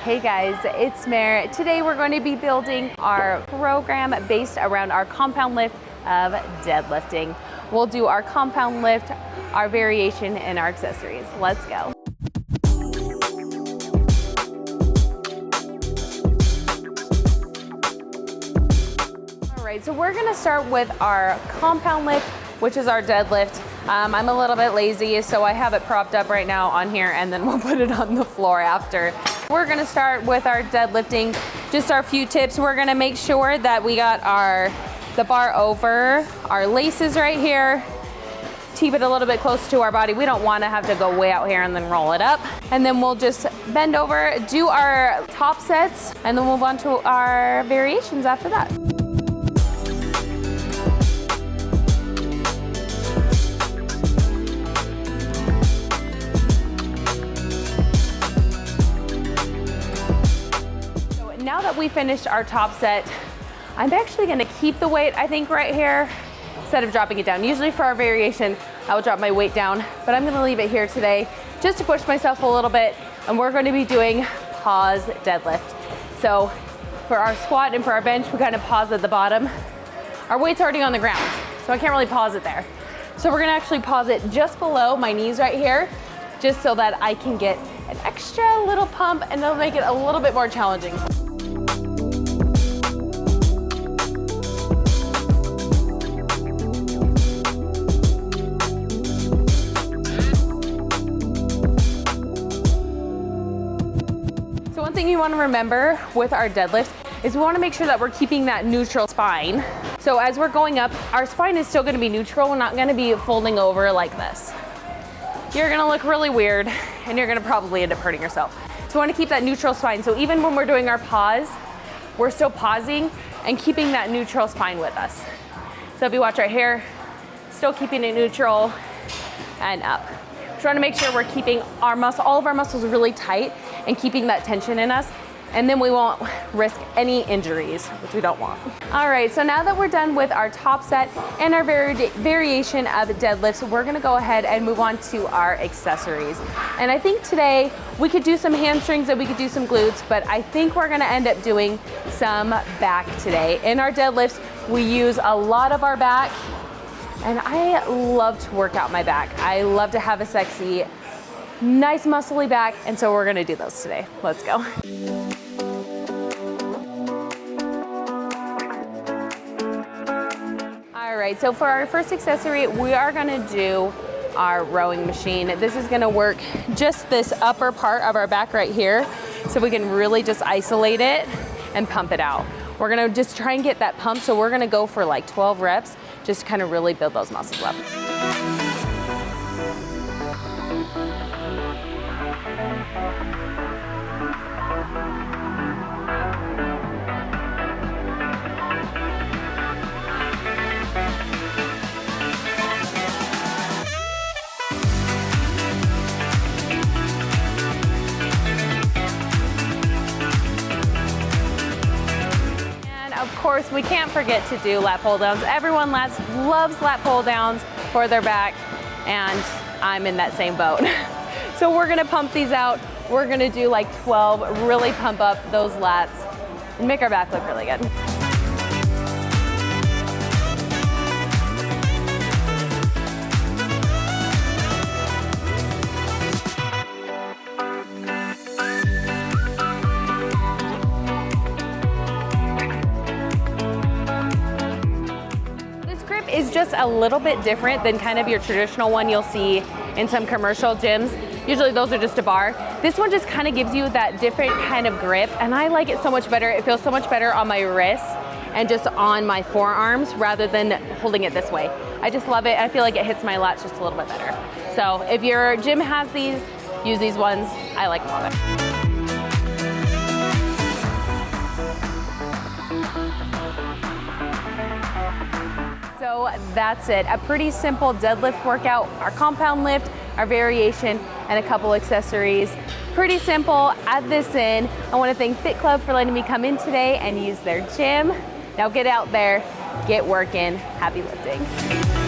Hey guys, it's Mare. Today we're going to be building our program based around our compound lift of deadlifting. We'll do our compound lift, our variation, and our accessories. Let's go. All right, so we're gonna start with our compound lift, which is our deadlift. I'm a little bit lazy, so I have it propped up right now on here, and then we'll put it on the floor after. We're gonna start with our deadlifting, just our few tips. We're gonna make sure that we got the bar over our laces right here. Keep it a little bit close to our body. We don't wanna have to go way out here and then roll it up. And then we'll just bend over, do our top sets, and then move on to our variations after that. Now that we finished our top set, I'm actually gonna keep the weight, I think, right here, instead of dropping it down. Usually for our variation, I will drop my weight down, but I'm gonna leave it here today just to push myself a little bit, and we're gonna be doing pause deadlift. So for our squat and for our bench, we kind of pause at the bottom. Our weight's already on the ground, so I can't really pause it there. So we're gonna actually pause it just below my knees right here, just so that I can get an extra little pump, and it'll make it a little bit more challenging. One thing you want to remember with our deadlifts is we want to make sure that we're keeping that neutral spine. So as we're going up, our spine is still going to be neutral. We're not going to be folding over like this. You're going to look really weird, and you're going to probably end up hurting yourself. So we want to keep that neutral spine. So even when we're doing our pause, we're still pausing and keeping that neutral spine with us. So if you watch right here, still keeping it neutral and up. Trying to make sure we're keeping all of our muscles really tight and keeping that tension in us, and then we won't risk any injuries, which we don't want. All right, so now that we're done with our top set and our variation of deadlifts, we're gonna go ahead and move on to our accessories. And I think today we could do some hamstrings and we could do some glutes, but I think we're gonna end up doing some back today. In our deadlifts, we use a lot of our back, and I love to work out my back. I love to have a sexy, nice muscly back, and so we're gonna do those today. Let's go. All right, so for our first accessory, we are gonna do our rowing machine. This is gonna work just this upper part of our back right here, so we can really just isolate it and pump it out. We're gonna just try and get that pump, so we're gonna go for like 12 reps, just to kind of really build those muscles up. Of course, we can't forget to do lat pull downs. Everyone loves lat pull downs for their back, and I'm in that same boat. So we're gonna pump these out. We're gonna do like 12, really pump up those lats and make our back look really good. Is just a little bit different than kind of your traditional one you'll see in some commercial gyms. Usually those are just a bar. This one just kind of gives you that different kind of grip, and I like it so much better. It feels so much better on my wrists and just on my forearms rather than holding it this way. I just love it. I feel like it hits my lats just a little bit better. So if your gym has these, use these ones. I like them all better. So that's it, a pretty simple deadlift workout, our compound lift, our variation, and a couple accessories. Pretty simple. Add this in. I want to thank Fit Club for letting me come in today and use their gym. Now get out there, get working, happy lifting.